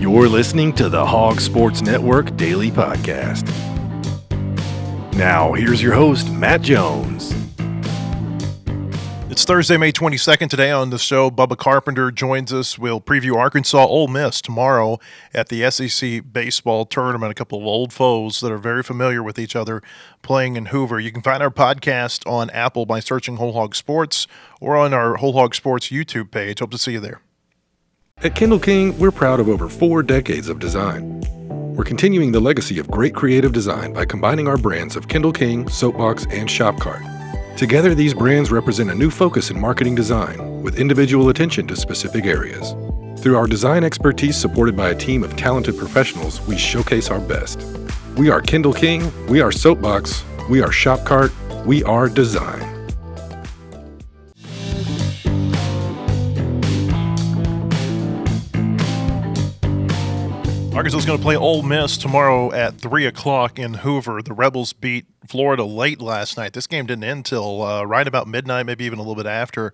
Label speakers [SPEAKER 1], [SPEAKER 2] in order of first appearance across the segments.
[SPEAKER 1] You're listening to the Hog Sports Network Daily Podcast. Now, here's your host, Matt Jones.
[SPEAKER 2] It's Thursday, May 22nd. Today on the show, Bubba Carpenter joins us. We'll preview Arkansas-Ole Miss tomorrow at the SEC baseball tournament. A couple of old foes that are very familiar with each other playing in Hoover. You can find our podcast on Apple by searching Whole Hog Sports or on our Whole Hog Sports YouTube page. Hope to see you there.
[SPEAKER 3] At Kindle King, we're proud of over 4 decades of design. We're continuing the legacy of great creative design by combining our brands of Kindle King, Soapbox, and Shopcart. Together, these brands represent a new focus in marketing design with individual attention to specific areas. Through our design expertise supported by a team of talented professionals, we showcase our best. We are Kindle King, we are Soapbox, we are Shopcart, we are design.
[SPEAKER 2] Arkansas is going to play Ole Miss tomorrow at 3 o'clock in Hoover. The Rebels beat Florida late last night. This game didn't end till right about midnight, maybe even a little bit after.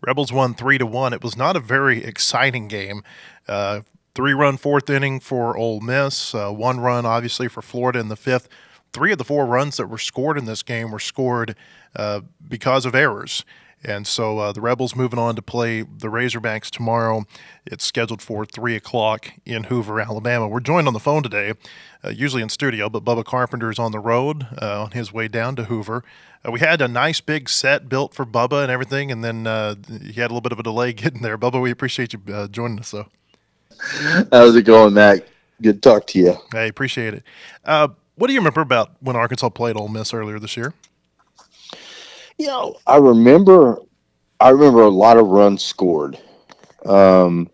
[SPEAKER 2] Rebels won 3-1. It was not a very exciting game. 3-run fourth inning for Ole Miss, 1 run obviously for Florida in the fifth. 3 of the 4 runs that were scored in this game were scored because of errors. And so the Rebels moving on to play the Razorbacks tomorrow. It's scheduled for 3 o'clock in Hoover, Alabama. We're joined on the phone today, usually in studio, but Bubba Carpenter is on the road on his way down to Hoover. We had a nice big set built for Bubba and everything, and then he had a little bit of a delay getting there. Bubba, we appreciate you joining us, though.
[SPEAKER 4] How's it going, Matt? Good to talk to you.
[SPEAKER 2] I appreciate it. What do you remember about when Arkansas played Ole Miss earlier this year?
[SPEAKER 4] You know, I remember a lot of runs scored. And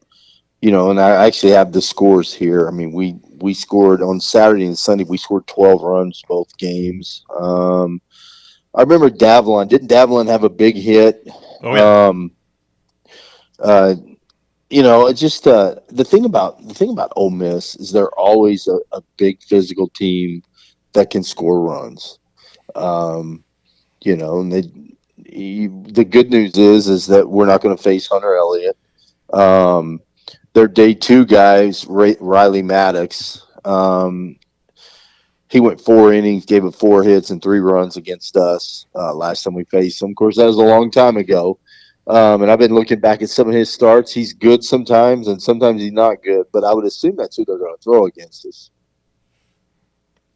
[SPEAKER 4] I actually have the scores here. I mean, we scored on Saturday and Sunday. We scored 12 runs both games. I remember Davlon. Didn't Davlon have a big hit?
[SPEAKER 2] Oh, yeah.
[SPEAKER 4] It's just the thing about Ole Miss is they're always a big physical team that can score runs. And the good news is that we're not going to face Hunter Elliott. Their day 2 guys, Riley Maddox, he went 4 innings, gave up 4 hits and 3 runs against us last time we faced him. Of course, that was a long time ago. And I've been looking back at some of his starts. He's good sometimes, and sometimes he's not good. But I would assume that's who they're going to throw against us.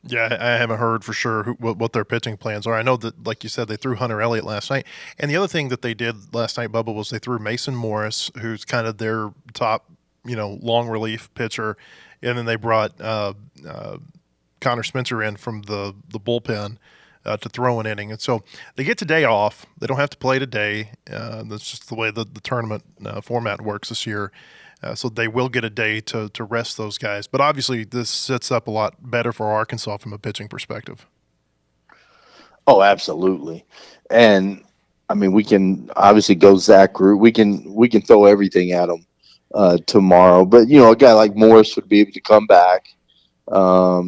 [SPEAKER 2] Yeah, I haven't heard for sure what their pitching plans are. I know that, like you said, they threw Hunter Elliott last night. And the other thing that they did last night, Bubba, was they threw Mason Morris, who's kind of their top, long relief pitcher. And then they brought Connor Spencer in from the bullpen to throw an inning. And so they get today off. They don't have to play today. That's just the way the tournament format works this year. So they will get a day to rest those guys. But obviously this sets up a lot better for Arkansas from a pitching perspective.
[SPEAKER 4] Oh, absolutely. And, I mean, we can obviously go Zach Root. We can throw everything at them tomorrow. But, a guy like Morris would be able to come back.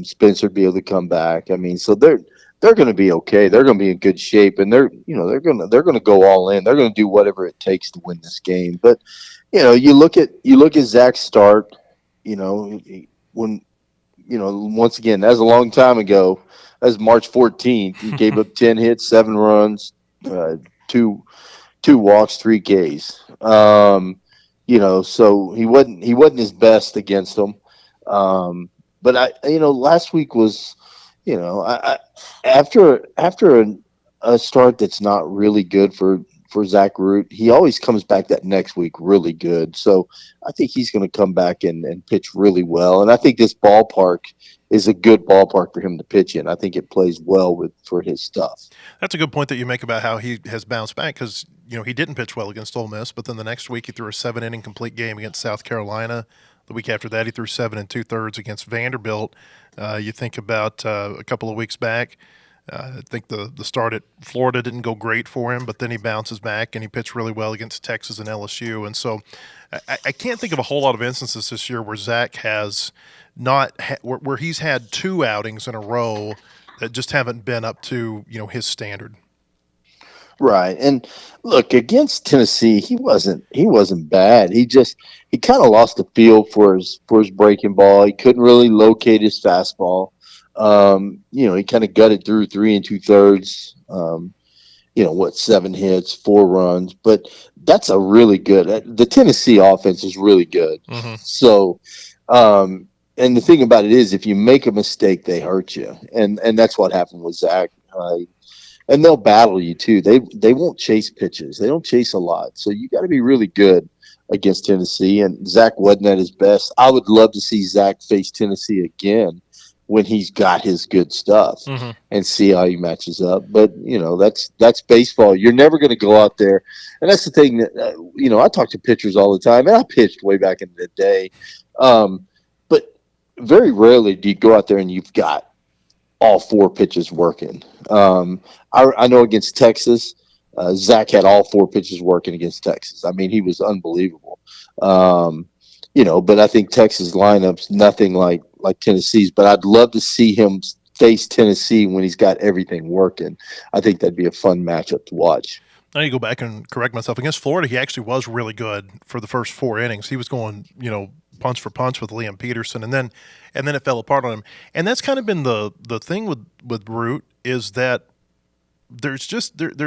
[SPEAKER 4] Spencer would be able to come back. I mean, so they're going to be okay. They're going to be in good shape, and they're going to go all in. They're going to do whatever it takes to win this game. But you look at Zach's start. When once again, that was a long time ago. That was March 14th. He gave up 10 hits, 7 runs, 2 walks, 3 Ks. So he wasn't his best against them. But last week was. After a start that's not really good for Zach Root, he always comes back that next week really good. So I think he's going to come back and pitch really well. And I think this ballpark is a good ballpark for him to pitch in. I think it plays well for his stuff.
[SPEAKER 2] That's a good point that you make about how he has bounced back because, he didn't pitch well against Ole Miss, but then the next week he threw a 7-inning complete game against South Carolina. The week after that, he threw 7 2/3 against Vanderbilt. You think about a couple of weeks back, I think the start at Florida didn't go great for him, but then he bounces back and he pitched really well against Texas and LSU. And so I can't think of a whole lot of instances this year where Zach has not where he's had 2 outings in a row that just haven't been up to his standard.
[SPEAKER 4] Right. And look, against Tennessee, he wasn't bad. He kind of lost the feel for his breaking ball. He couldn't really locate his fastball. He kind of gutted through 3 2/3. 7 hits, 4 runs, but that's a really good. The Tennessee offense is really good.
[SPEAKER 2] Mm-hmm.
[SPEAKER 4] So, and the thing about it is, if you make a mistake, they hurt you, and that's what happened with Zach. And they'll battle you too. They won't chase pitches. They don't chase a lot. So you got to be really good against Tennessee. And Zach wasn't at his best. I would love to see Zach face Tennessee again when he's got his good stuff and see how he matches up. But that's baseball. You're never going to go out there, and that's the thing that I talk to pitchers all the time, and I pitched way back in the day. But very rarely do you go out there and you've got all 4 pitches working. I know against Texas, Zach had all 4 pitches working against Texas. I mean, he was unbelievable. But I think Texas lineup's nothing like Tennessee's. But I'd love to see him face Tennessee when he's got everything working. I think that'd be a fun matchup to watch.
[SPEAKER 2] I need to go back and correct myself. Against Florida, he actually was really good for the first 4 innings. He was going, punch for punch with Liam Peterson, and then it fell apart on him. And that's kind of been the thing with Root, is that there's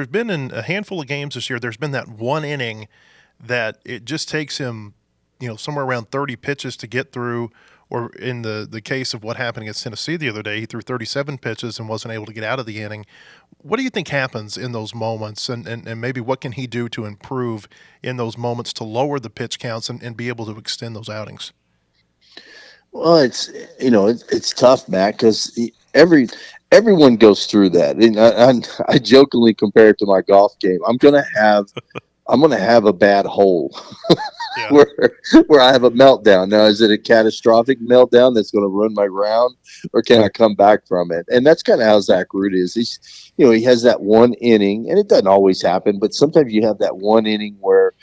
[SPEAKER 2] been in a handful of games this year, there's been that one inning that it just takes him, somewhere around 30 pitches to get through. Or in the case of what happened against Tennessee the other day, he threw 37 pitches and wasn't able to get out of the inning. What do you think happens in those moments, and maybe what can he do to improve in those moments to lower the pitch counts and be able to extend those outings?
[SPEAKER 4] Well, it's tough, Matt, because everyone goes through that. And I jokingly compare it to my golf game. I'm gonna have a bad hole.
[SPEAKER 2] Yeah.
[SPEAKER 4] where I have a meltdown. Now, is it a catastrophic meltdown that's going to ruin my round, or can I come back from it? And that's kind of how Zach Root is. He has that one inning, and it doesn't always happen, but sometimes you have that one inning where,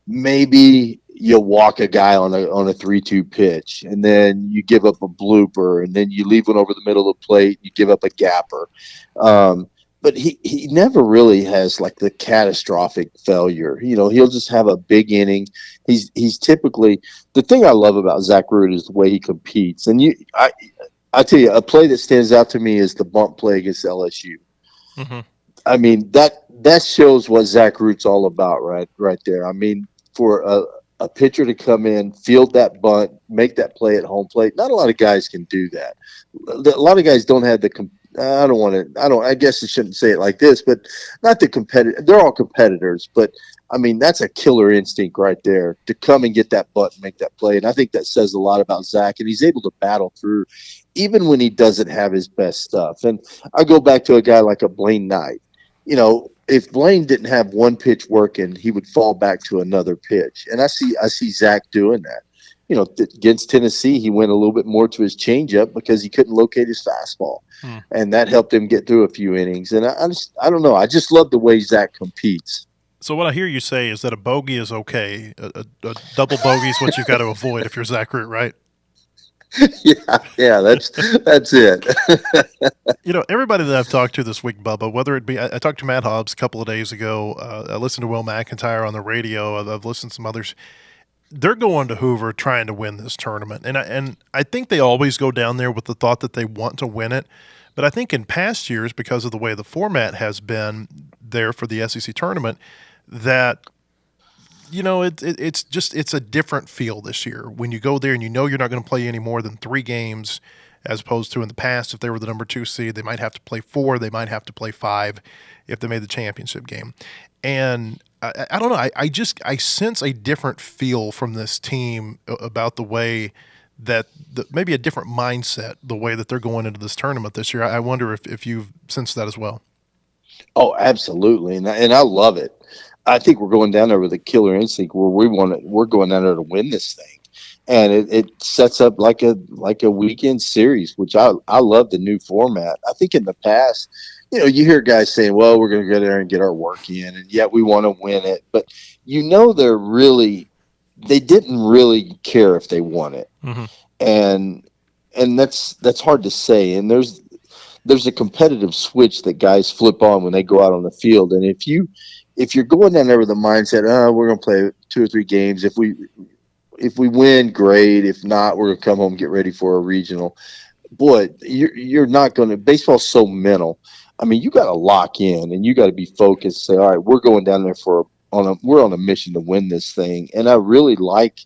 [SPEAKER 4] maybe you'll walk a guy on a 3-2 pitch, and then you give up a blooper, and then you leave one over the middle of the plate, you give up a gapper. But he never really has like the catastrophic failure. He'll just have a big inning. He's typically, the thing I love about Zach Root is the way he competes. And I tell you, a play that stands out to me is the bump play against LSU.
[SPEAKER 2] Mm-hmm.
[SPEAKER 4] I mean, that shows what Zach Root's all about right there. I mean, for a pitcher to come in, field that bunt, make that play at home plate, not a lot of guys can do that. A lot of guys don't have I guess I shouldn't say it like this, but not the competitor. They're all competitors, but I mean, that's a killer instinct right there to come and get that butt and make that play. And I think that says a lot about Zach, and he's able to battle through even when he doesn't have his best stuff. And I go back to a guy like a Blaine Knight. If Blaine didn't have one pitch working, he would fall back to another pitch. And I see Zach doing that. Against Tennessee, he went a little bit more to his changeup because he couldn't locate his fastball, and that helped him get through a few innings. And I don't know. I just love the way Zach competes.
[SPEAKER 2] So what I hear you say is that a bogey is okay. A double bogey is what you've got to avoid if you're Zach Root, right?
[SPEAKER 4] Yeah, that's it.
[SPEAKER 2] Everybody that I've talked to this week, Bubba, whether it be, I talked to Matt Hobbs a couple of days ago. I listened to Will McIntyre on the radio. I've listened to some others. They're going to Hoover trying to win this tournament. And I think they always go down there with the thought that they want to win it. But I think in past years, because of the way the format has been there for the SEC tournament, that, it's a different feel this year. When you go there and you're not going to play any more than 3 games, as opposed to in the past, if they were the number 2 seed, they might have to play 4, they might have to play 5 if they made the championship game. And I don't know. I sense a different feel from this team about the way that maybe a different mindset, the way that they're going into this tournament this year. I wonder if you've sensed that as well.
[SPEAKER 4] Oh, absolutely. And I love it. I think we're going down there with a killer instinct where we're going down there to win this thing. And it sets up like a weekend series, which I love the new format. I think in the past, you hear guys saying, well, we're going to go there and get our work in, and yet we want to win it. But they didn't really care if they won it.
[SPEAKER 2] Mm-hmm.
[SPEAKER 4] And that's hard to say. And there's there's a competitive switch that guys flip on when they go out on the field. And if you're going down there with the mindset, we're going to play 2 or 3 games. If we win, great. If not, we're going to come home and get ready for a regional. Boy, you're not going to. Baseball's so mental. I mean, you got to lock in and you got to be focused. Say, all right, we're going down there we're on a mission to win this thing. And I really like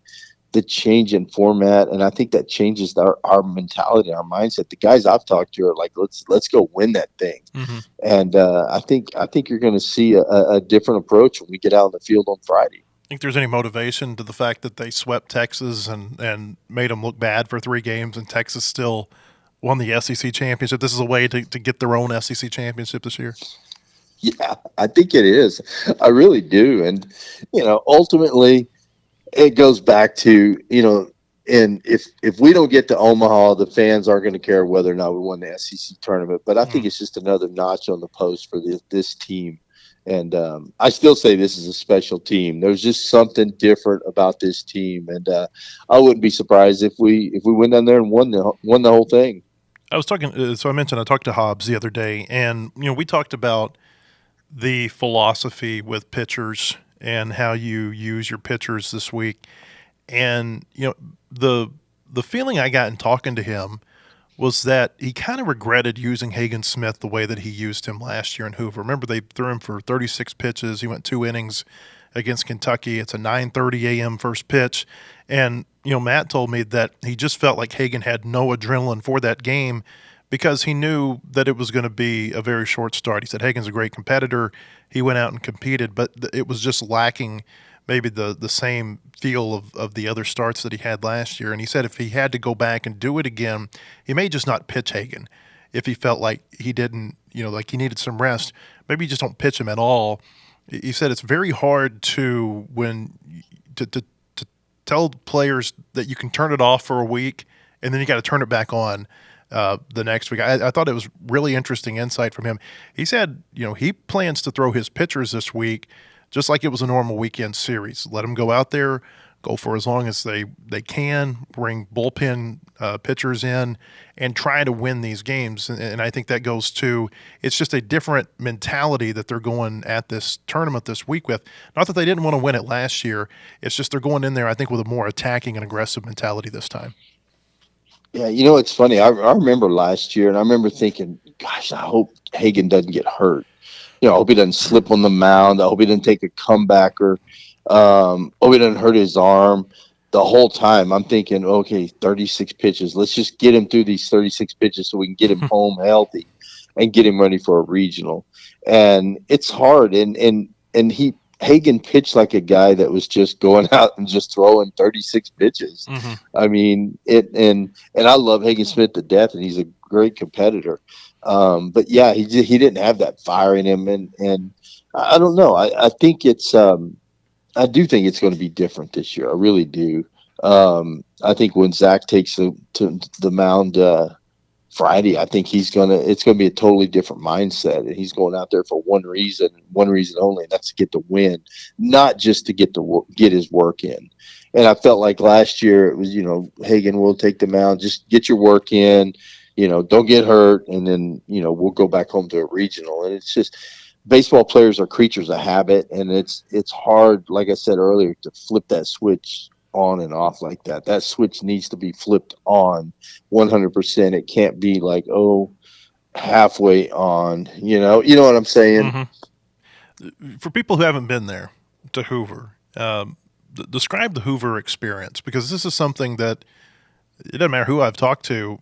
[SPEAKER 4] the change in format, and I think that changes our mentality, our mindset. The guys I've talked to are like, let's go win that thing.
[SPEAKER 2] Mm-hmm.
[SPEAKER 4] And I think you're going to see a different approach when we get out on the field on Friday.
[SPEAKER 2] Think there's any motivation to the fact that they swept Texas and made them look bad for 3 games, and Texas still won the SEC championship? This is a way to get their own SEC championship this year.
[SPEAKER 4] Yeah, I think it is. I really do. And, ultimately it goes back to, and if we don't get to Omaha, the fans aren't going to care whether or not we won the SEC tournament. But I think it's just another notch on the post for this team. And I still say this is a special team. There's just something different about this team. And I wouldn't be surprised if we went down there and won the whole thing.
[SPEAKER 2] I was talking, so I mentioned I talked to Hobbs the other day, and we talked about the philosophy with pitchers and how you use your pitchers this week. And the feeling I got in talking to him was that he kind of regretted using Hagen Smith the way that he used him last year in Hoover. Remember, they threw him for 36 pitches. He went 2 innings against Kentucky. It's a 9:30 a.m. first pitch. And Matt told me that he just felt like Hagen had no adrenaline for that game because he knew that it was going to be a very short start. He said Hagen's a great competitor. He went out and competed, but it was just lacking maybe the same feel of the other starts that he had last year. And he said if he had to go back and do it again, he may just not pitch Hagen if he felt like he didn't, like he needed some rest. Maybe you just don't pitch him at all. He said it's very hard to tell players that you can turn it off for a week and then you got to turn it back on the next week. I thought it was really interesting insight from him. He said, he plans to throw his pitchers this week just like it was a normal weekend series. Let them go out there, go for as long as they can, bring bullpen pitchers in, and try to win these games. And I think that goes to it's just a different mentality that they're going at this tournament this week with. Not that they didn't want to win it last year. It's just they're going in there, I think, with a more attacking and aggressive mentality this time.
[SPEAKER 4] Yeah, it's funny. I remember last year, and I remember thinking, gosh, I hope Hagen doesn't get hurt. I hope he doesn't slip on the mound. I hope he doesn't take a comebacker. Hope he doesn't hurt his arm. The whole time I'm thinking, okay, 36 pitches. Let's just get him through these 36 pitches so we can get him home healthy and get him ready for a regional. And it's hard. And Hagen pitched like a guy that was just going out and just throwing 36 pitches.
[SPEAKER 2] Mm-hmm.
[SPEAKER 4] I mean, and I love Hagen Smith to death, and he's a great competitor. But yeah, he didn't have that fire in him, and I don't know. I think I do think it's going to be different this year. I really do. I think when Zach takes to the mound Friday, I think it's going to be a totally different mindset, and he's going out there for one reason only, and that's to get the win, not just to get his work in. And I felt like last year it was, Hagen will take the mound, just get your work in. Don't get hurt, and then, we'll go back home to a regional. And it's just baseball players are creatures of habit, and it's hard, like I said earlier, to flip that switch on and off like that. That switch needs to be flipped on 100%. It can't be like, halfway on, you know what I'm saying?
[SPEAKER 2] Mm-hmm. For people who haven't been there to Hoover, describe the Hoover experience, because this is something that it doesn't matter who I've talked to,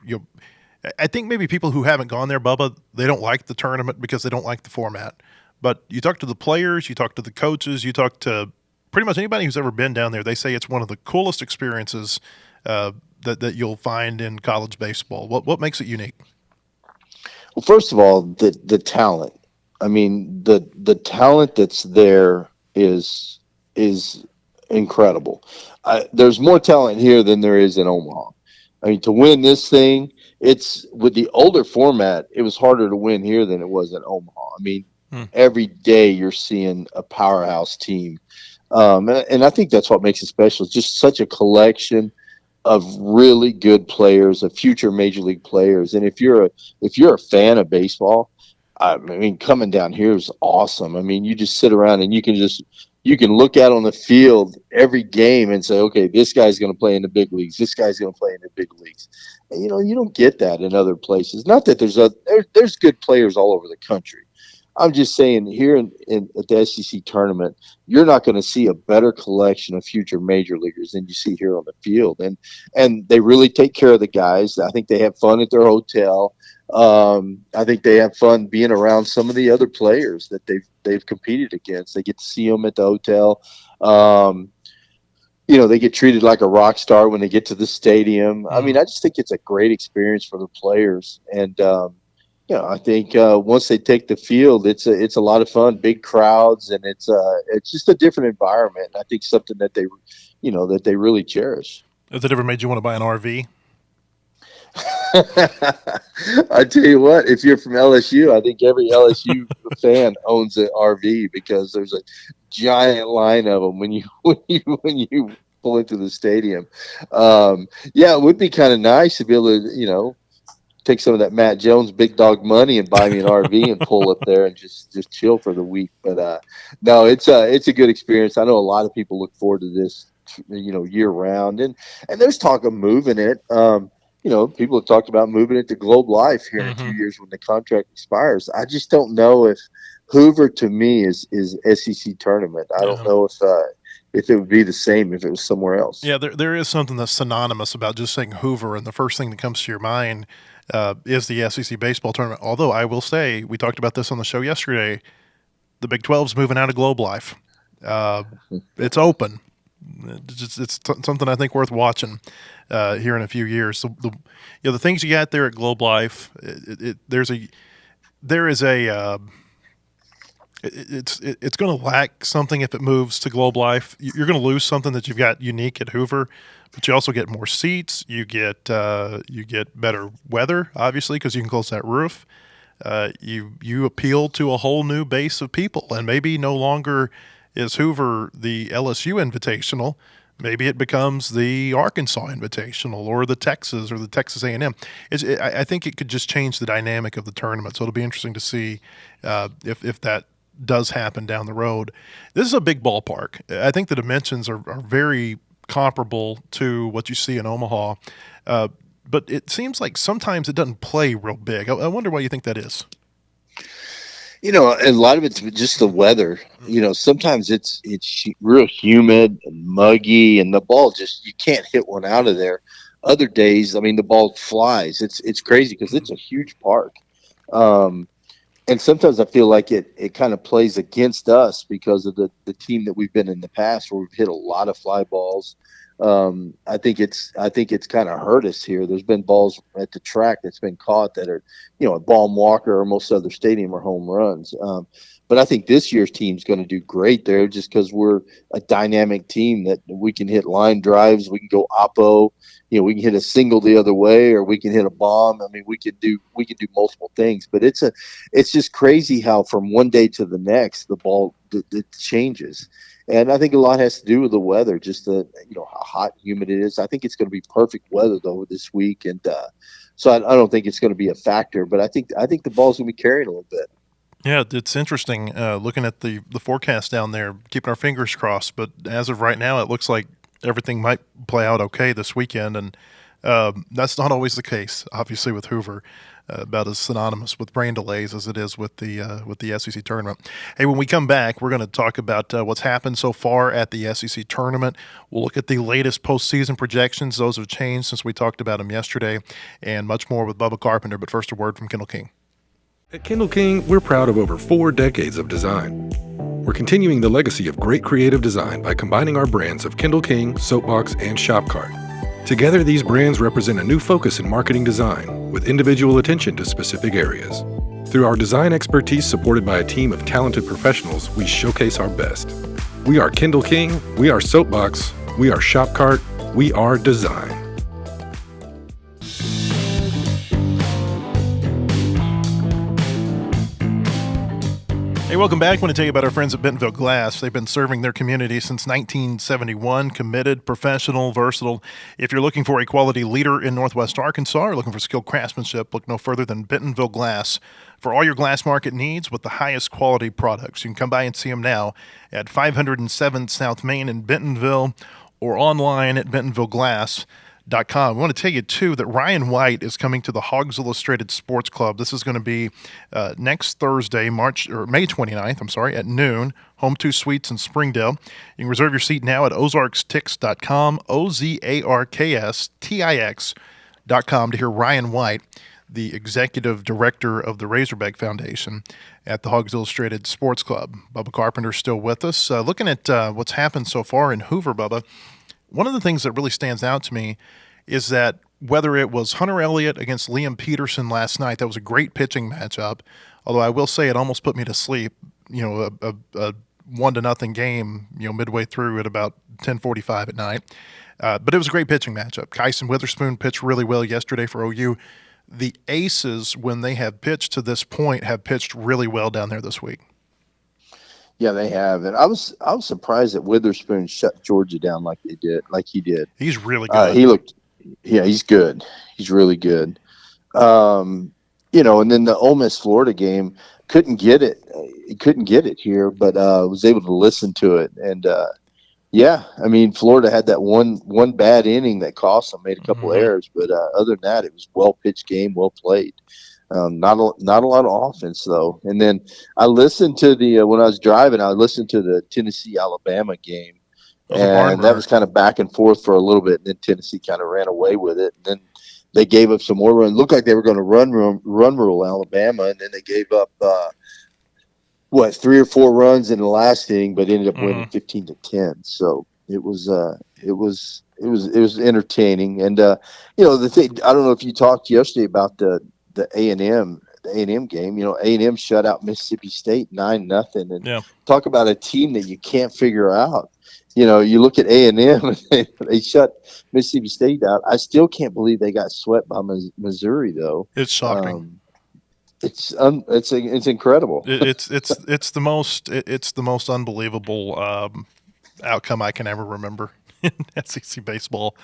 [SPEAKER 2] I think maybe people who haven't gone there, Bubba, they don't like the tournament because they don't like the format. But you talk to the players, you talk to the coaches, you talk to pretty much anybody who's ever been down there, they say it's one of the coolest experiences that you'll find in college baseball. What makes it unique?
[SPEAKER 4] Well, first of all, the talent. I mean, the talent that's there is incredible. There's more talent here than there is in Omaha. I mean, to win this thing, it's with the older format, it was harder to win here than it was in Omaha. I mean, every day you're seeing a powerhouse team. And I think that's what makes it special. It's just such a collection of really good players, of future major league players. And if you're a fan of baseball, I mean, coming down here is awesome. I mean, you just sit around and you can look out on the field every game and say, okay, this guy's going to play in the big leagues. This guy's going to play in the big leagues. And, you don't get that in other places. Not that there's good players all over the country. I'm just saying here at the SEC tournament, you're not going to see a better collection of future major leaguers than you see here on the field. And they really take care of the guys. I think they have fun at their hotel. I think they have fun being around some of the other players that they've competed against. They get to see them at the hotel. They get treated like a rock star when they get to the stadium. I mean, I just think it's a great experience for the players. And, I think once they take the field, it's a lot of fun, big crowds, and it's just a different environment. I think something that they really cherish.
[SPEAKER 2] Has it ever made you want to buy an RV?
[SPEAKER 4] I tell you what, if you're from LSU, I think every LSU fan owns an RV because there's a giant line of them when you pull into the stadium. It would be kind of nice to be able to, take some of that Matt Jones big dog money and buy me an RV and pull up there and just chill for the week. But no, it's a good experience. I know a lot of people look forward to this, year round, and there's talk of moving it. People have talked about moving it to Globe Life here in a few years when the contract expires. I just don't know if Hoover to me is SEC tournament. I don't know if it would be the same if it was somewhere else.
[SPEAKER 2] Yeah, there is something that's synonymous about just saying Hoover, and the first thing that comes to your mind is the SEC baseball tournament. Although I will say, we talked about this on the show yesterday, the Big 12's moving out of Globe Life. It's open. It's something I think worth watching here in a few years. So the things you got there at Globe Life, it's going to lack something if it moves to Globe Life. You're going to lose something that you've got unique at Hoover, but you also get more seats. You get better weather, obviously, because you can close that roof. You appeal to a whole new base of people, and maybe no longer is Hoover the LSU Invitational. Maybe it becomes the Arkansas Invitational or the Texas or the Texas A&M. I think it could just change the dynamic of the tournament. So it'll be interesting to see if that does happen down the road. This is a big ballpark. I think the dimensions are very comparable to what you see in Omaha. But it seems like sometimes it doesn't play real big. I wonder why you think that is.
[SPEAKER 4] A lot of it's just the weather. Sometimes it's real humid and muggy, and the ball you can't hit one out of there. Other days, I mean, the ball flies. It's crazy because it's a huge park. And sometimes I feel like it kind of plays against us because of the team that we've been in the past, where we've hit a lot of fly balls. I think it's kind of hurt us here. There's been balls at the track that's been caught that are, at Baum Walker or most other stadium are home runs. But I think this year's team's going to do great there just because we're a dynamic team that we can hit line drives. We can go oppo. We can hit a single the other way, or we can hit a bomb. I mean, we can do multiple things. But it's just crazy how from one day to the next the ball it changes. And I think a lot has to do with the weather, just how hot and humid it is. I think it's going to be perfect weather though this week, and so I don't think it's going to be a factor. But I think the ball's going to be carrying a little bit.
[SPEAKER 2] Yeah, it's interesting looking at the forecast down there, keeping our fingers crossed. But as of right now, it looks like everything might play out okay this weekend, and that's not always the case, obviously, with Hoover. About as synonymous with brain delays as it is with the SEC tournament. Hey, when we come back, we're going to talk about what's happened so far at the SEC tournament. We'll look at the latest postseason projections. Those have changed since we talked about them yesterday, and much more with Bubba Carpenter. But first, a word from Kendall King.
[SPEAKER 3] At Kendall King, we're proud of over 4 decades of design. We're continuing the legacy of great creative design by combining our brands of Kendall King, Soapbox, and Shopcart. Together, these brands represent a new focus in marketing design, with individual attention to specific areas. Through our design expertise supported by a team of talented professionals, we showcase our best. We are Kendall King, we are Soapbox, we are Shopcart, we are design.
[SPEAKER 2] Hey, welcome back. I want to tell you about our friends at Bentonville Glass. They've been serving their community since 1971. Committed, professional, versatile. If you're looking for a quality leader in Northwest Arkansas or looking for skilled craftsmanship, look no further than Bentonville Glass for all your glass market needs with the highest quality products. You can come by and see them now at 507 South Main in Bentonville or online at bentonvilleglass.com. I want to tell you, too, that Ryan White is coming to the Hogs Illustrated Sports Club. This is going to be next Thursday, May 29th, at noon, Home 2 Suites in Springdale. You can reserve your seat now at ozarkstix.com, ozarkstix.com to hear Ryan White, the executive director of the Razorback Foundation at the Hogs Illustrated Sports Club. Bubba Carpenter still with us. Looking at what's happened so far in Hoover, Bubba, one of the things that really stands out to me is that whether it was Hunter Elliott against Liam Peterson last night, that was a great pitching matchup, although I will say it almost put me to sleep, a 1-0 game, midway through at about 10:45 at night. But it was a great pitching matchup. Kyson Witherspoon pitched really well yesterday for OU. The Aces, when they have pitched to this point, have pitched really well down there this week.
[SPEAKER 4] Yeah, they have, and I was surprised that Witherspoon shut Georgia down like he did.
[SPEAKER 2] He's really good.
[SPEAKER 4] He's good. He's really good. And then the Ole Miss Florida game couldn't get it. He couldn't get it here, but was able to listen to it. And Florida had that one bad inning that cost them, made a couple errors, but other than that, it was well pitched game, well played. Not a lot of offense though. And then I listened to when I was driving, I listened to the Tennessee-Alabama game, and that was kind of back and forth for a little bit. And then Tennessee kind of ran away with it. And then they gave up some more runs. Looked like they were going to run rule Alabama, and then they gave up 3 or 4 runs in the last inning, but ended up winning 15-10. So it was entertaining. And the thing, I don't know if you talked yesterday about the A&M game. A&M shut out Mississippi State 9-0, and talk about a team that you can't figure out. You look at A&M, they shut Mississippi State out. I still can't believe they got swept by Missouri, though.
[SPEAKER 2] It's shocking.
[SPEAKER 4] It's incredible.
[SPEAKER 2] It's the most unbelievable outcome I can ever remember in SEC baseball.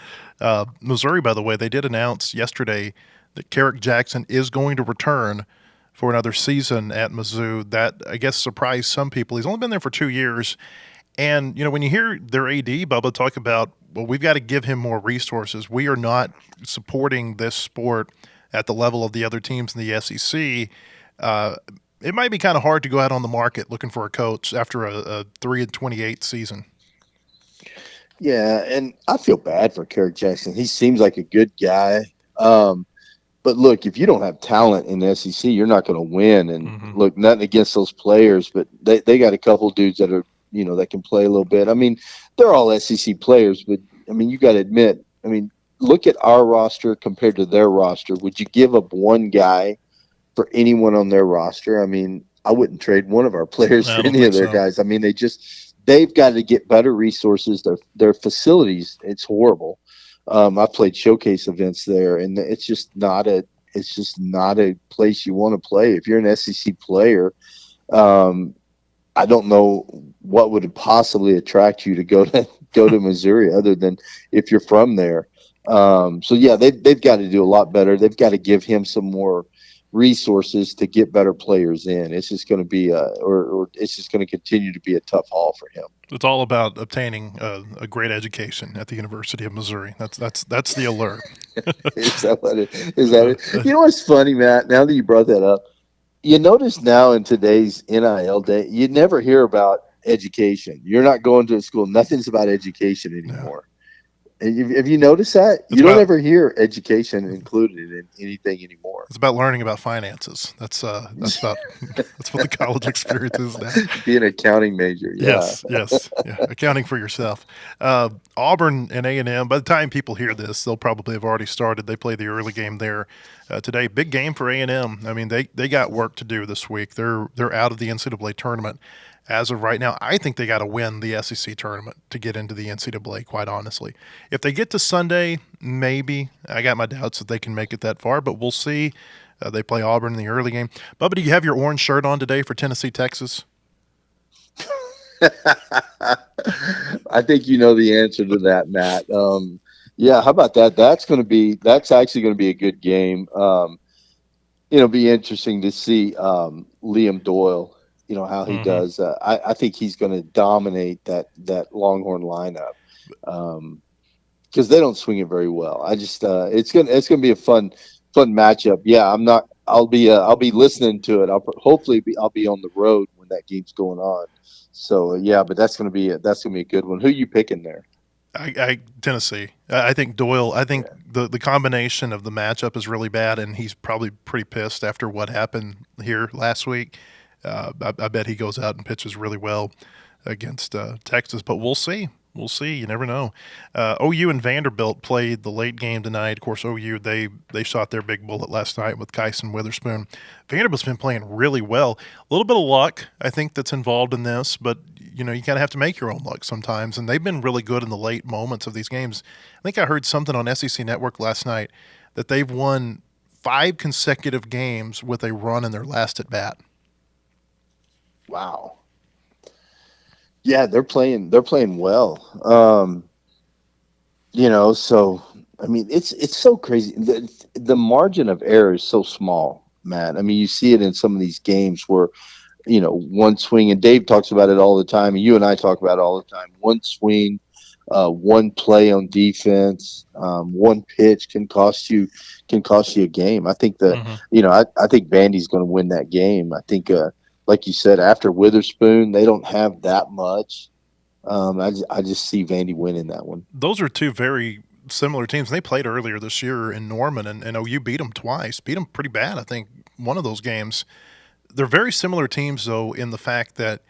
[SPEAKER 2] Missouri, by the way, they did announce yesterday that Carrick Jackson is going to return for another season at Mizzou. That, I guess, surprised some people. He's only been there for 2 years. And, when you hear their AD, Bubba, talk about, well, we've got to give him more resources. We are not supporting this sport at the level of the other teams in the SEC. It might be kind of hard to go out on the market looking for a coach after a 3-28 season.
[SPEAKER 4] Yeah, and I feel bad for Carrick Jackson. He seems like a good guy. But look, if you don't have talent in the SEC, you're not going to win. And look, nothing against those players, but they got a couple dudes that are, that can play a little bit. I mean, they're all SEC players, but you got to admit, look at our roster compared to their roster. Would you give up one guy for anyone on their roster? I wouldn't trade one of our players for any of their guys. They've got to get better resources. Their facilities, it's horrible. I played showcase events there, and it's just not a place you want to play. If you're an SEC player, I don't know what would possibly attract you to go to Missouri other than if you're from there. They've got to do a lot better. They've got to give him some more resources to get better players in. It's just going to be it's just going to continue to be a tough haul for him.
[SPEAKER 2] It's all about obtaining a great education at the University of Missouri. That's the alert.
[SPEAKER 4] Is that what it is? That it? You know what's funny, Matt? Now that you brought that up, you notice now in today's NIL day, you never hear about education. You're not going to school. Nothing's about education anymore. Have you noticed that? You don't ever hear education included in anything anymore.
[SPEAKER 2] It's about learning about finances. That's what the college experience is now.
[SPEAKER 4] Be an accounting major. Yeah.
[SPEAKER 2] Yes. Yeah. Accounting for yourself. Auburn and A&M, by the time people hear this, they'll probably have already started. They play the early game there today. Big game for A&M. They got work to do this week. They're out of the NCAA tournament. As of right now, I think they got to win the SEC tournament to get into the NCAA, quite honestly. If they get to Sunday, maybe. I got my doubts that they can make it that far, but we'll see. They play Auburn in the early game. Bubba, do you have your orange shirt on today for Tennessee, Texas?
[SPEAKER 4] I think you know the answer to that, Matt. Yeah, how about that? That's actually going to be a good game. It'll be interesting to see Liam Doyle. You know how he
[SPEAKER 2] Mm-hmm.
[SPEAKER 4] does. I think he's going to dominate that Longhorn lineup because they don't swing it very well. I just it's gonna be a fun matchup. Yeah, I'm not. I'll be listening to it. I'll be on the road when that game's going on. So yeah, but that's gonna be a good one. Who you picking there?
[SPEAKER 2] I Tennessee. I think Doyle. I think
[SPEAKER 4] Yeah.
[SPEAKER 2] the combination of the matchup is really bad, and he's probably pretty pissed after what happened here last week. I bet he goes out and pitches really well against Texas, but we'll see. We'll see. You never know. OU and Vanderbilt played the late game tonight. Of course, OU they shot their big bullet last night with Kyson Witherspoon. Vanderbilt's been playing really well. A little bit of luck, I think, that's involved in this, but you know you kind of have to make your own luck sometimes. And they've been really good in the late moments of these games. I think I heard something on SEC Network last night that they've won 5 consecutive games with a run in their last at bat.
[SPEAKER 4] Wow. Yeah, they're playing well. So I mean, it's so crazy. The margin of error is so small, man. I mean, you see it in some of these games where one swing, and Dave talks about it all the time, and you and I talk about it all the time. One swing, one play on defense, one pitch can cost you a game. I think I think Vandy's going to win that game. I think, like you said, after Witherspoon, they don't have that much. I just see Vandy winning that one.
[SPEAKER 2] Those are two very similar teams. They played earlier this year in Norman, and OU beat them twice. Beat them pretty bad, I think, one of those games. They're very similar teams, though, in the fact that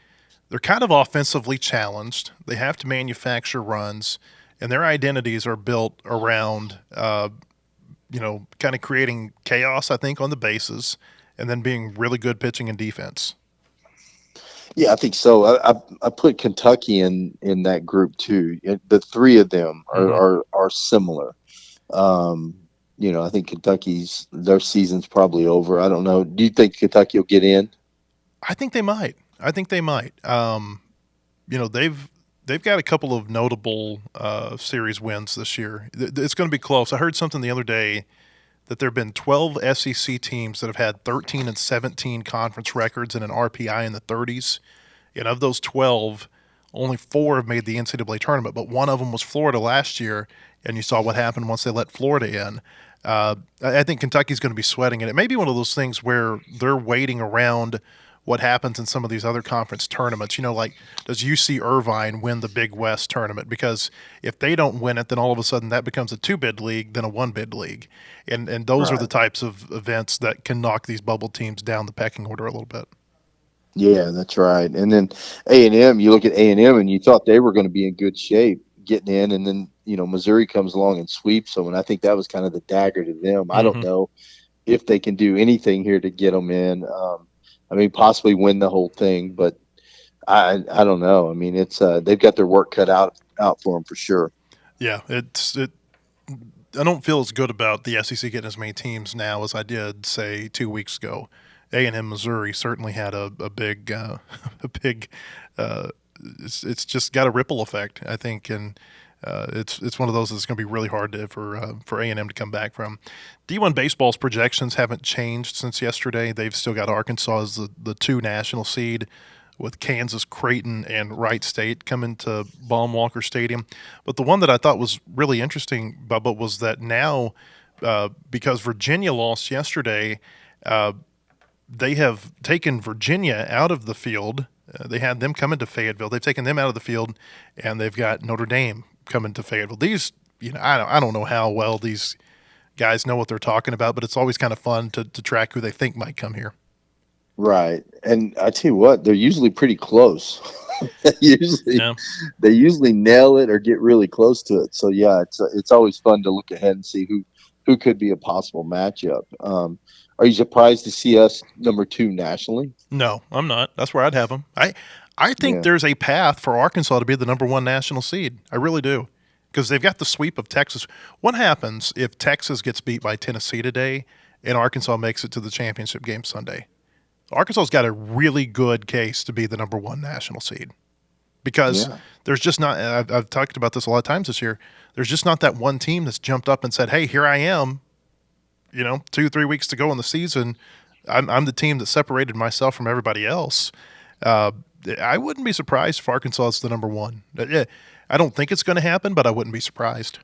[SPEAKER 2] they're kind of offensively challenged. They have to manufacture runs, and their identities are built around, kind of creating chaos, I think, on the bases, and then being really good pitching and defense.
[SPEAKER 4] Yeah, I think so. I put Kentucky in that group too. The three of them are similar. I think their season's probably over. I don't know. Do you think Kentucky will get in?
[SPEAKER 2] I think they might. They've got a couple of notable series wins this year. It's going to be close. I heard something the other day that there have been 12 SEC teams that have had 13 and 17 conference records and an RPI in the 30s. And of those 12, only 4 have made the NCAA tournament, but one of them was Florida last year, and you saw what happened once they let Florida in. I think Kentucky's going to be sweating it. It may be one of those things where they're waiting around what happens in some of these other conference tournaments. Like, does UC Irvine win the Big West tournament? Because if they don't win it, then all of a sudden that becomes a 2-bid league, then a 1-bid league. And those are the types of events that can knock these bubble teams down the pecking order a little bit.
[SPEAKER 4] Yeah, that's right. And then A&M, you look at A&M and you thought they were going to be in good shape getting in, and then, Missouri comes along and sweeps them, and I think that was kind of the dagger to them. I don't know if they can do anything here to get them in. Possibly win the whole thing, but I don't know. I mean, it's they've got their work cut out for them for sure.
[SPEAKER 2] Yeah, I don't feel as good about the SEC getting as many teams now as I did, say, 2 weeks ago. A&M Missouri certainly had a big it's just got a ripple effect, I think, and it's one of those that's going to be really hard for A&M to come back from. D1 baseball's projections haven't changed since yesterday. They've still got Arkansas as the 2 national seed, with Kansas, Creighton, and Wright State coming to Baum-Walker Stadium. But the one that I thought was really interesting, Bubba, was that now, because Virginia lost yesterday, they have taken Virginia out of the field. They had them coming to Fayetteville. They've taken them out of the field, and they've got Notre Dame coming to Fayetteville. These, I don't know how well these guys know what they're talking about, but it's always kind of fun to track who they think might come here.
[SPEAKER 4] Right. And I tell you what, they're usually pretty close. They usually nail it or get really close to it. So yeah, it's always fun to look ahead and see who could be a possible matchup. Are you surprised to see us number 2 nationally?
[SPEAKER 2] No, I'm not. That's where I'd have them. I think there's a path for Arkansas to be the number 1 national seed. I really do, because they've got the sweep of Texas. What happens if Texas gets beat by Tennessee today and Arkansas makes it to the championship game Sunday? Arkansas's got a really good case to be the number 1 national seed. because there's just not. I've talked about this a lot of times this year. There's just not that one team that's jumped up and said, "Hey, here I am." 2-3 weeks to go in the season. I'm the team that separated myself from everybody else. I wouldn't be surprised if Arkansas is the number one. I don't think it's going to happen, but I wouldn't be surprised.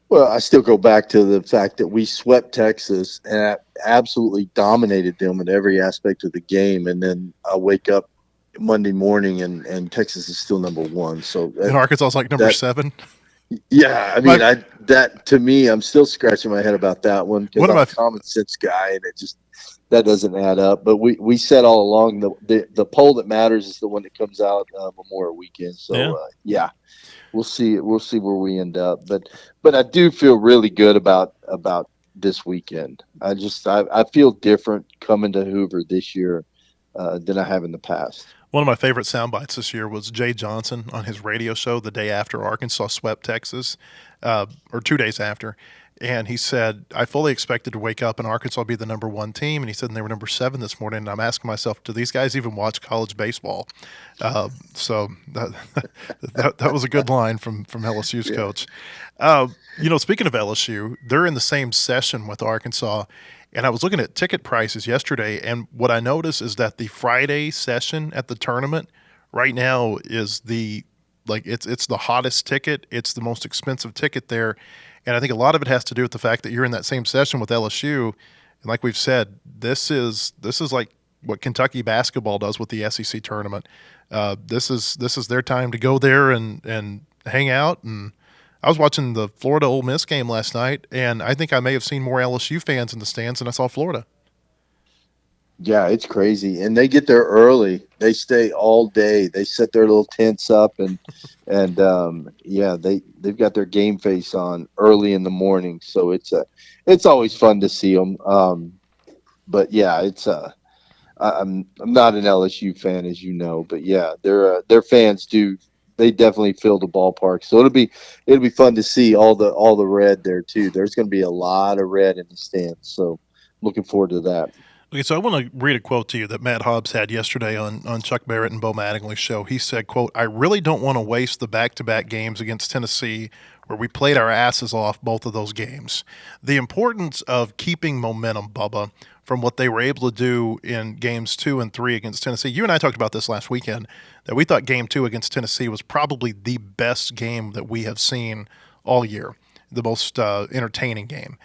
[SPEAKER 4] Well, I still go back to the fact that we swept Texas and absolutely dominated them in every aspect of the game. And then I wake up Monday morning and Texas is still number one. So
[SPEAKER 2] and Arkansas is like number 7.
[SPEAKER 4] Yeah, I mean, that to me, I'm still scratching my head about that one because I'm a common sense guy, and that doesn't add up. But we said all along the poll that matters is the one that comes out Memorial Weekend. So we'll see where we end up. But I do feel really good about this weekend. I feel different coming to Hoover this year than I have in the past.
[SPEAKER 2] One of my favorite sound bites this year was Jay Johnson on his radio show the day after Arkansas swept Texas, or 2 days after. And he said, I fully expected to wake up and Arkansas be the number one team. And he said they were number 7 this morning. And I'm asking myself, do these guys even watch college baseball? So that was a good line from LSU's coach. Speaking of LSU, they're in the same session with Arkansas. And I was looking at ticket prices yesterday, and what I noticed is that the Friday session at the tournament right now is it's the hottest ticket. It's the most expensive ticket there. And I think a lot of it has to do with the fact that you're in that same session with LSU. And like we've said, this is like what Kentucky basketball does with the SEC tournament. This is their time to go there and hang out. And I was watching the Florida-Ole Miss game last night, and I think I may have seen more LSU fans in the stands than I saw Florida.
[SPEAKER 4] Yeah, it's crazy. And they get there early. They stay all day. They set their little tents up and they've got their game face on early in the morning. So it's always fun to see them. But yeah, I'm not an LSU fan, as you know, but yeah, their fans do. They definitely fill the ballpark. So it'll be fun to see all the red there too. There's going to be a lot of red in the stands. So looking forward to that.
[SPEAKER 2] Okay, so I want to read a quote to you that Matt Hobbs had yesterday on Chuck Barrett and Bo Mattingly's show. He said, quote, "I really don't want to waste the back-to-back games against Tennessee where we played our asses off both of those games. The importance of keeping momentum, Bubba, from what they were able to do in games 2 and 3 against Tennessee." You and I talked about this last weekend, that we thought game 2 against Tennessee was probably the best game that we have seen all year, the most entertaining game.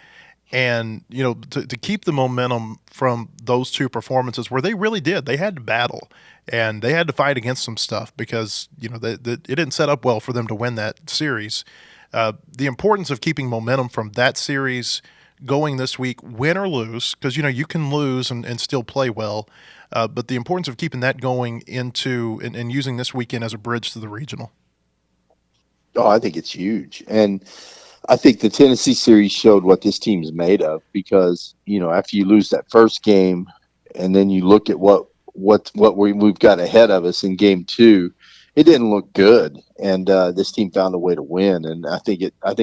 [SPEAKER 2] And, to keep the momentum from those two performances where they really did, they had to battle and they had to fight against some stuff because, it didn't set up well for them to win that series. The importance of keeping momentum from that series going this week, win or lose, because, you can lose and still play well. But the importance of keeping that going into and using this weekend as a bridge to the regional.
[SPEAKER 4] Oh, I think it's huge. And I think the Tennessee series showed what this team is made of because, after you lose that first game and then you look at what we've got ahead of us in game 2, it didn't look good. And this team found a way to win. And I think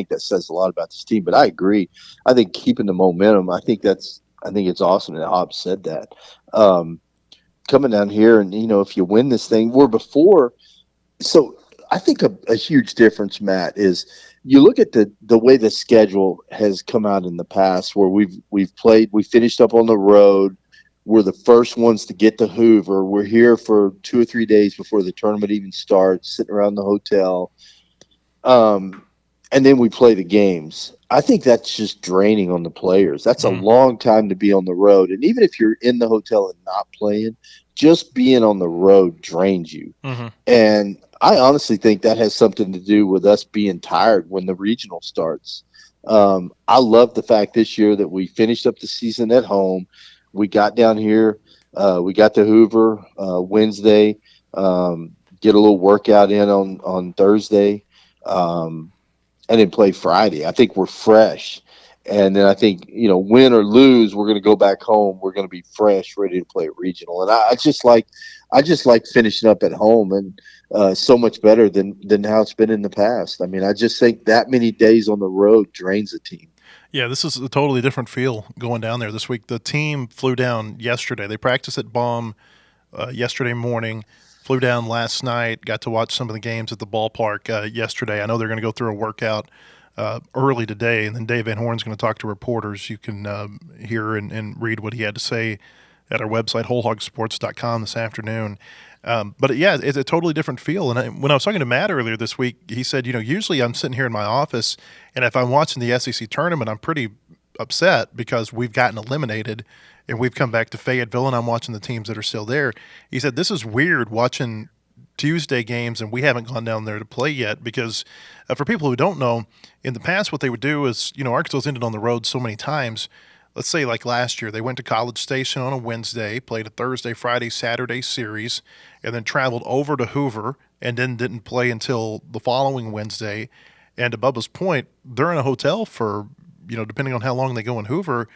[SPEAKER 4] that says a lot about this team. But I agree. I think keeping the momentum, I think it's awesome that Hobbs said that. Coming down here and, if you win this thing, so I think a huge difference, Matt, is you look at the way the schedule has come out in the past where we finished up on the road. We're the first ones to get to Hoover. We're here for 2 or 3 days before the tournament even starts, sitting around the hotel. And then we play the games. I think that's just draining on the players. That's a long time to be on the road. And even if you're in the hotel and not playing, just being on the road drains you. Mm-hmm. And I honestly think that has something to do with us being tired when the regional starts. I love the fact this year that we finished up the season at home. We got down here. We got to Hoover Wednesday, get a little workout in on Thursday, and then play Friday. I think we're fresh. And then I think, win or lose, we're going to go back home. We're going to be fresh, ready to play at regional. And I just like finishing up at home and so much better than how it's been in the past. I mean, I just think that many days on the road drains a team.
[SPEAKER 2] Yeah, this is a totally different feel going down there this week. The team flew down yesterday. They practiced at Baum yesterday morning, Flew down last night, got to watch some of the games at the ballpark yesterday. I know they're going to go through a workout early today, and then Dave Van Horn's going to talk to reporters. You can hear and read what he had to say at our website, wholehogsports.com this afternoon. But yeah, it's a totally different feel. And when I was talking to Matt earlier this week, he said, usually I'm sitting here in my office, and if I'm watching the SEC tournament, I'm pretty upset because we've gotten eliminated and we've come back to Fayetteville and I'm watching the teams that are still there. He said, this is weird watching Tuesday games and we haven't gone down there to play yet because for people who don't know, in the past what they would do is, Arkansas's ended on the road so many times. Let's say like last year, they went to College Station on a Wednesday, played a Thursday, Friday, Saturday series, and then traveled over to Hoover and then didn't play until the following Wednesday. And to Bubba's point, they're in a hotel for, depending on how long they go in Hoover,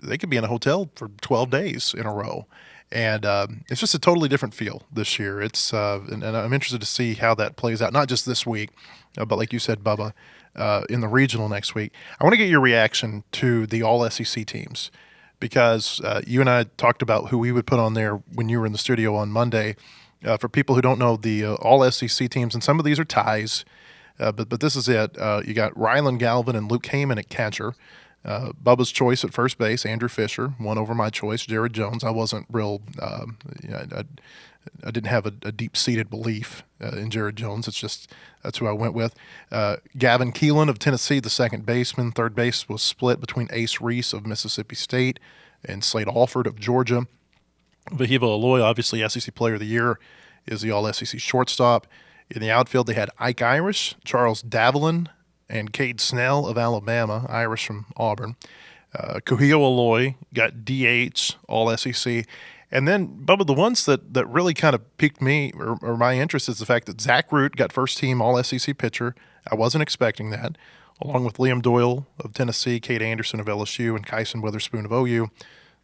[SPEAKER 2] they could be in a hotel for 12 days in a row. And it's just a totally different feel this year. It's and I'm interested to see how that plays out, not just this week, but like you said, Bubba, in the regional next week. I want to get your reaction to the All-SEC teams because you and I talked about who we would put on there when you were in the studio on Monday. For people who don't know, the All-SEC teams, and some of these are ties, but this is it. You got Rylan Galvin and Luke Heyman at catcher. Bubba's choice at first base, Andrew Fisher, won over my choice, Jared Jones. I wasn't real, I didn't have a deep-seated belief in Jared Jones. It's just that's who I went with. Gavin Keelan of Tennessee, the second baseman. Third base was split between Ace Reese of Mississippi State and Slade Alford of Georgia. Vahiva Aloy, obviously SEC Player of the Year, is the All-SEC shortstop. In the outfield, they had Ike Irish, Charles Davelin, and Cade Snell of Alabama, Irish from Auburn. Kuhio Aloy got DH, All-SEC. And then, Bubba, the ones that really kind of piqued me or my interest is the fact that Zach Root got first-team All-SEC pitcher. I wasn't expecting that, along with Liam Doyle of Tennessee, Cade Anderson of LSU, and Kyson Witherspoon of OU.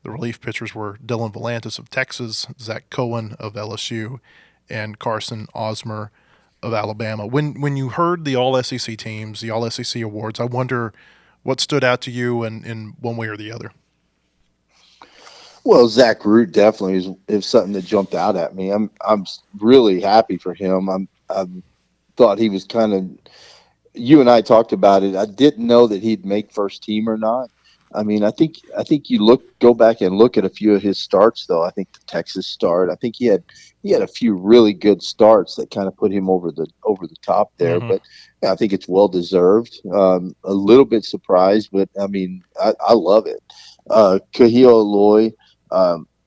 [SPEAKER 2] The relief pitchers were Dylan Volantis of Texas, Zach Cohen of LSU, and Carson Osmer of Alabama. When you heard the All-SEC teams, the All-SEC awards, I wonder what stood out to you in one way or the other.
[SPEAKER 4] Well, Zach Root definitely is something that jumped out at me. I'm really happy for him. I thought he was kind of. You and I talked about it. I didn't know that he'd make first team or not. I mean, I think you go back and look at a few of his starts, though. I think the Texas start. I think he had a few really good starts that kind of put him over the top there. Mm-hmm. But yeah, I think it's well deserved. A little bit surprised, but I mean, I love it. Kuhio Aloy,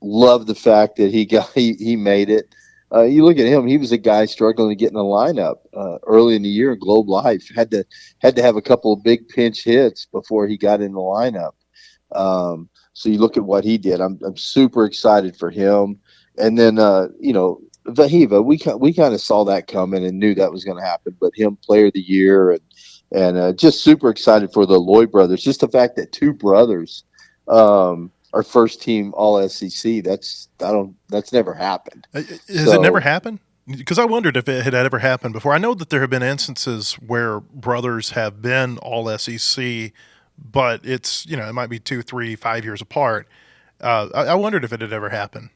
[SPEAKER 4] love the fact that he made it. You look at him; he was a guy struggling to get in the lineup early in the year in Globe Life. Had to have a couple of big pinch hits before he got in the lineup. So you look at what he did. I'm super excited for him. And then Vahiva, we kind of saw that coming and knew that was going to happen. But him, Player of the Year, and just super excited for the Aloy brothers. Just the fact that two brothers are first team All-SEC. That's never happened.
[SPEAKER 2] Has it never happened? Because I wondered if it had ever happened before. I know that there have been instances where brothers have been All-SEC, but it's, it might be 2, 3, 5 years apart. I wondered if it had ever happened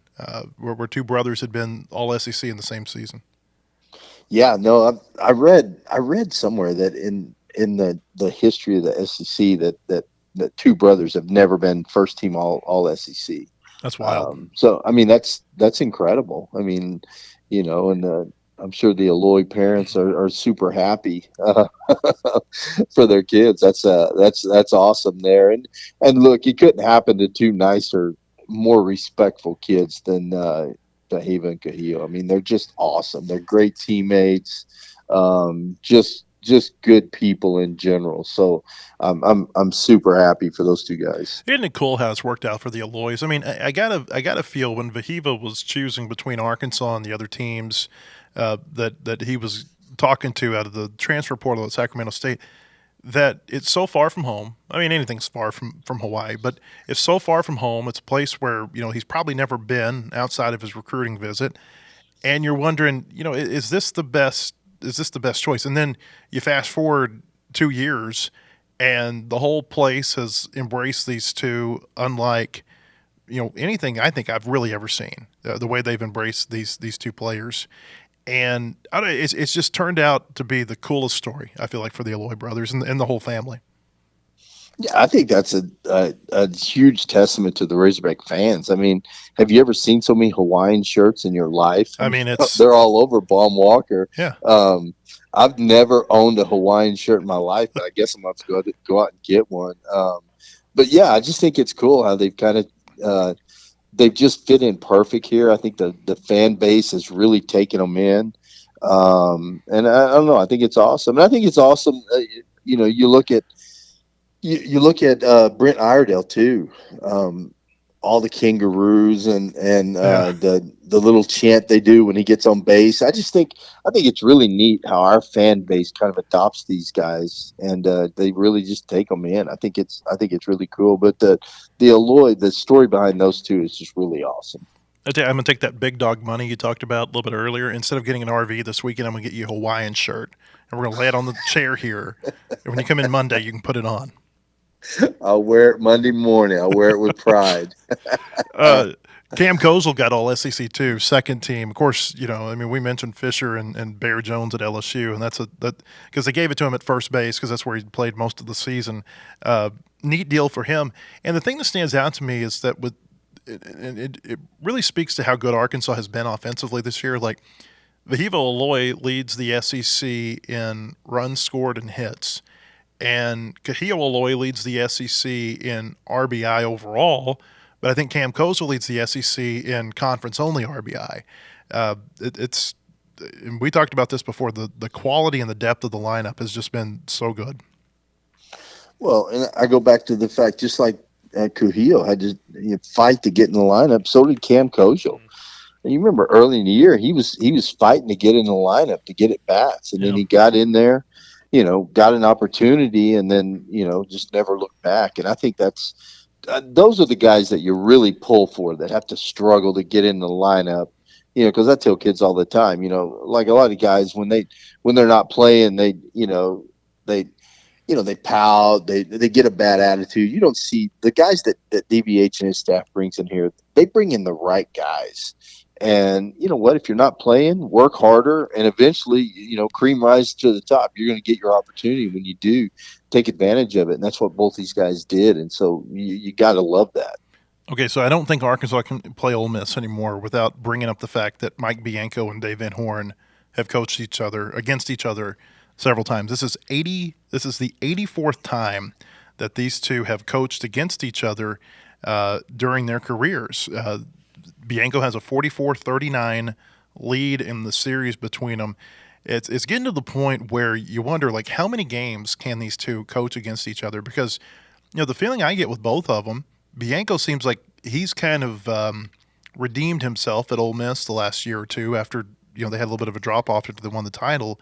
[SPEAKER 2] where two brothers had been All-SEC in the same season.
[SPEAKER 4] Yeah, no, I read somewhere that in the history of the SEC that two brothers have never been first team all SEC.
[SPEAKER 2] That's wild.
[SPEAKER 4] So I mean that's incredible. I mean, and I'm sure the Aloy parents are super happy for their kids. That's awesome there. And look, it couldn't happen to two nicer, more respectful kids than Vahiva and Kuhio. I mean, they're just awesome. They're great teammates. Just good people in general. So I'm super happy for those two guys.
[SPEAKER 2] Isn't it cool how it's worked out for the Aloys? I mean, I gotta feel when Vahiva was choosing between Arkansas and the other teams that he was talking to out of the transfer portal at Sacramento State, that it's so far from home. I mean, anything's far from Hawaii, but it's so far from home. It's a place where he's probably never been outside of his recruiting visit, and you're wondering, is this the best? Is this the best choice? And then you fast forward 2 years, and the whole place has embraced these two, unlike anything I think I've really ever seen. The way they've embraced these two players, and it's just turned out to be the coolest story, I feel like, for the Aloy brothers and the whole family.
[SPEAKER 4] Yeah, I think that's a huge testament to the Razorback fans. I mean, have you ever seen so many Hawaiian shirts in your life?
[SPEAKER 2] I mean,
[SPEAKER 4] they're all over Baum Walker.
[SPEAKER 2] Yeah.
[SPEAKER 4] I've never owned a Hawaiian shirt in my life, but I guess I'm going to have to go out and get one. But yeah, I just think it's cool how they've kind of they've just fit in perfect here. I think the fan base has really taken them in. And I don't know. I think it's awesome. And I think it's awesome. You look at Brent Iredale too. All the kangaroos and the little chant they do when he gets on base. I think it's really neat how our fan base kind of adopts these guys, and they really just take them in. I think it's really cool. But the Aloy, the story behind those two is just really awesome.
[SPEAKER 2] I'm going to take that big dog money you talked about a little bit earlier. Instead of getting an RV this weekend, I'm going to get you a Hawaiian shirt, and we're going to lay it on the chair here. And when you come in Monday, you can put it on.
[SPEAKER 4] I'll wear it Monday morning. I'll wear it with pride.
[SPEAKER 2] Cam Kozel got all SEC too, second team. Of course, we mentioned Fisher and Bear Jones at LSU, and that's because they gave it to him at first base because that's where he played most of the season. Neat deal for him. And the thing that stands out to me is that it really speaks to how good Arkansas has been offensively this year. Like, Vahiva Aloy leads the SEC in runs scored and hits. And Kahio Aloy leads the SEC in RBI overall, but I think Cam Kozel leads the SEC in conference-only RBI. And we talked about this before, the quality and the depth of the lineup has just been so good.
[SPEAKER 4] Well, and I go back to the fact, just like Kahio had to fight to get in the lineup, so did Cam Kozel. And you remember early in the year, he was fighting to get in the lineup, to get at bats, and then he got in there. Got an opportunity and then, just never looked back. And I think that's those are the guys that you really pull for, that have to struggle to get in the lineup, because I tell kids all the time, like a lot of guys when they're not playing, they pout, they get a bad attitude. You don't see the guys that DVH and his staff brings in here. They bring in the right guys. And you know what? If you're not playing, work harder, and eventually, cream rises to the top. You're going to get your opportunity when you do take advantage of it, and that's what both these guys did. And so you got to love that.
[SPEAKER 2] Okay, so I don't think Arkansas can play Ole Miss anymore without bringing up the fact that Mike Bianco and Dave Van Horn have coached against each other several times. This is the 84th time that these two have coached against each other during their careers. Bianco has a 44-39 lead in the series between them. It's getting to the point where you wonder, like, how many games can these two coach against each other? Because, the feeling I get with both of them, Bianco seems like he's kind of redeemed himself at Ole Miss the last year or two after, they had a little bit of a drop-off after they won the title.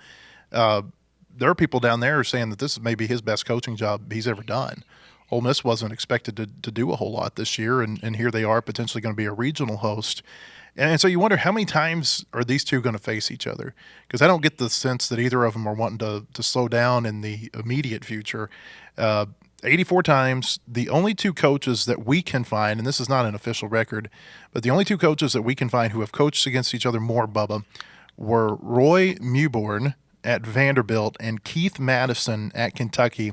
[SPEAKER 2] There are people down there saying that this is maybe his best coaching job he's ever done. Ole Miss wasn't expected to do a whole lot this year, and here they are potentially going to be a regional host. And so you wonder, how many times are these two going to face each other? Because I don't get the sense that either of them are wanting to slow down in the immediate future. 84 times, the only two coaches that we can find, and this is not an official record, but the only two coaches that we can find who have coached against each other more, Bubba, were Roy Mewborn at Vanderbilt and Keith Madison at Kentucky.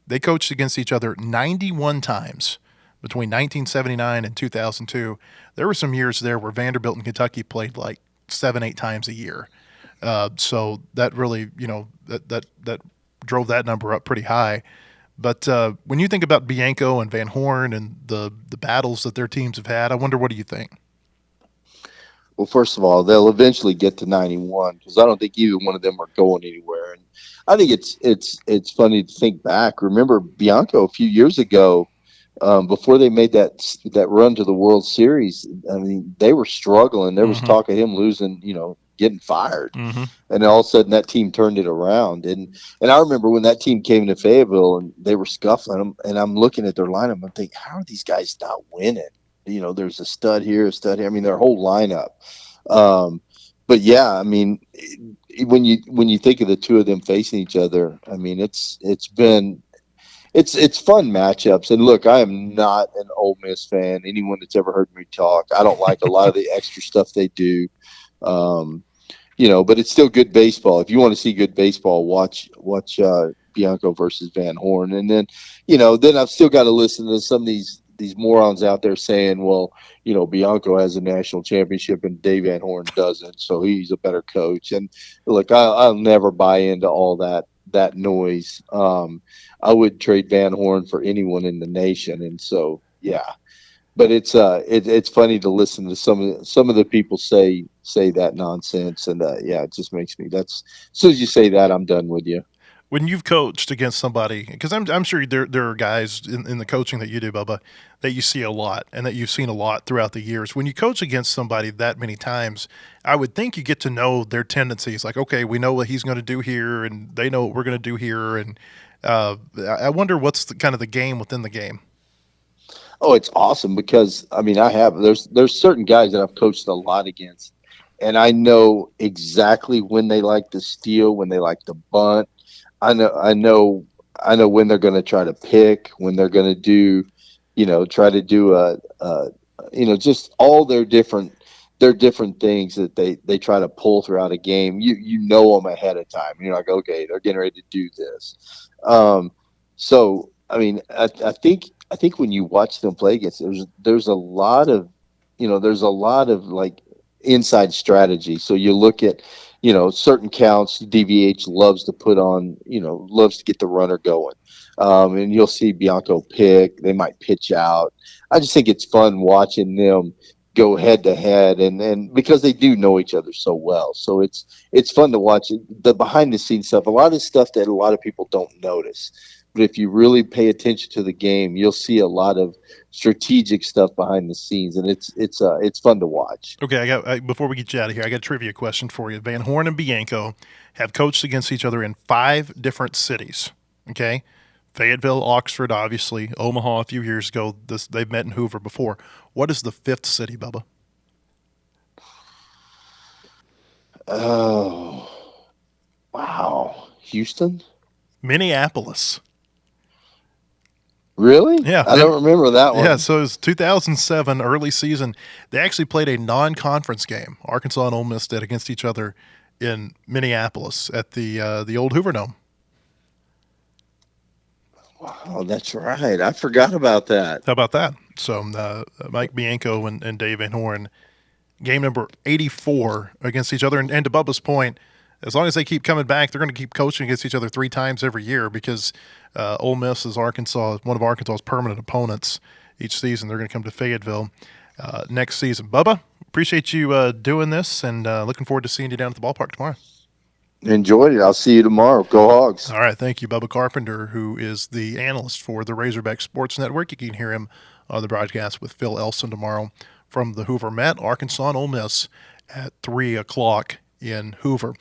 [SPEAKER 2] They coached against each other 91 times between 1979 and 2002. There were some years there where Vanderbilt and Kentucky played like 7-8 times a year. So that really, that drove that number up pretty high. But when you think about Bianco and Van Horn and the battles that their teams have had, I wonder, what do you think?
[SPEAKER 4] Well, first of all, they'll eventually get to 91 because I don't think either one of them are going anywhere. And I think it's funny to think back. Remember Bianco a few years ago, before they made that run to the World Series. I mean, they were struggling. There was talk of him losing, getting fired. And all of a sudden that team turned it around. And I remember when that team came to Fayetteville and they were scuffling them, and I'm looking at their lineup and thinking, how are these guys not winning? There's a stud here, a stud here. I mean, their whole lineup. But yeah, I mean, when you think of the two of them facing each other, I mean, it's been it's fun matchups. And look, I am not an Ole Miss fan. Anyone that's ever heard me talk, I don't like a lot of the extra stuff they do. But it's still good baseball. If you want to see good baseball, watch Bianco versus Van Horn. And then, then I've still got to listen to some of these morons out there saying, well, Bianco has a national championship and Dave Van Horn doesn't, so he's a better coach. And look, I'll never buy into all that noise. I would trade Van Horn for anyone in the nation. And so, yeah. But it's funny to listen to some of the people say that nonsense, and it just makes me. As soon as you say that, I'm done with you.
[SPEAKER 2] When you've coached against somebody, because I'm sure there are guys in the coaching that you do, Bubba, that you see a lot and that you've seen a lot throughout the years. When you coach against somebody that many times, I would think you get to know their tendencies. Like, okay, we know what he's going to do here, and they know what we're going to do here, and I wonder what's kind of the game within the game.
[SPEAKER 4] Oh, it's awesome because there's certain guys that I've coached a lot against, and I know exactly when they like to steal, when they like to bunt. I know when they're going to try to pick, when they're going to do, try to do just all their different things that they try to pull throughout a game. You know them ahead of time. You're like, okay, they're getting ready to do this. So I think when you watch them play against, there's a lot of like inside strategy. So you look at, certain counts, DVH loves to put on, loves to get the runner going. And you'll see Bianco pick, they might pitch out. I just think it's fun watching them go head to head and because they do know each other so well. So it's fun to watch the behind the scenes stuff, a lot of stuff that a lot of people don't notice. But if you really pay attention to the game, you'll see a lot of strategic stuff behind the scenes, and it's fun to watch.
[SPEAKER 2] Okay, before we get you out of here, I got a trivia question for you. Van Horn and Bianco have coached against each other in 5 different cities. Okay, Fayetteville, Oxford, obviously, Omaha a few years ago. They've met in Hoover before. What is the 5th city, Bubba?
[SPEAKER 4] Oh, wow, Houston,
[SPEAKER 2] Minneapolis.
[SPEAKER 4] Really?
[SPEAKER 2] Yeah.
[SPEAKER 4] I don't remember that one.
[SPEAKER 2] Yeah, so it was 2007, early season. They actually played a non-conference game. Arkansas and Ole Miss did against each other in Minneapolis at the old Hoover Dome.
[SPEAKER 4] Wow, that's right. I forgot about that.
[SPEAKER 2] How about that? So Mike Bianco and Dave Van Horn, game number 84 against each other. And to Bubba's point, as long as they keep coming back, they're going to keep coaching against each other 3 times every year because Ole Miss is one of Arkansas's permanent opponents each season. They're going to come to Fayetteville next season. Bubba, appreciate you doing this and looking forward to seeing you down at the ballpark tomorrow.
[SPEAKER 4] Enjoyed it. I'll see you tomorrow. Go Hogs.
[SPEAKER 2] All right. Thank you, Bubba Carpenter, who is the analyst for the Razorbacks Sports Network. You can hear him on the broadcast with Phil Elson tomorrow from the Hoover Met, Arkansas and Ole Miss at 3 o'clock in Hoover.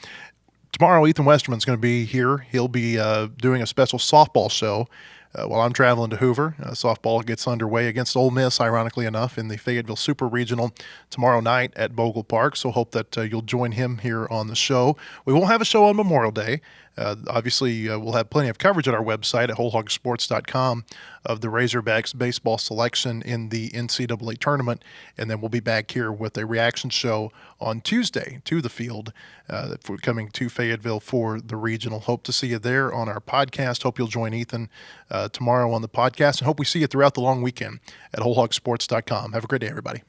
[SPEAKER 2] Tomorrow, Ethan Westerman's going to be here. He'll be doing a special softball show while I'm traveling to Hoover. Softball gets underway against Ole Miss, ironically enough, in the Fayetteville Super Regional tomorrow night at Bogle Park. So hope that you'll join him here on the show. We won't have a show on Memorial Day. Obviously, we'll have plenty of coverage at our website at wholehogsports.com of the Razorbacks baseball selection in the NCAA tournament, and then we'll be back here with a reaction show on Tuesday to the field for coming to Fayetteville for the regional. Hope to see you there on our podcast. Hope you'll join Ethan tomorrow on the podcast, and hope we see you throughout the long weekend at wholehogsports.com. Have a great day, everybody.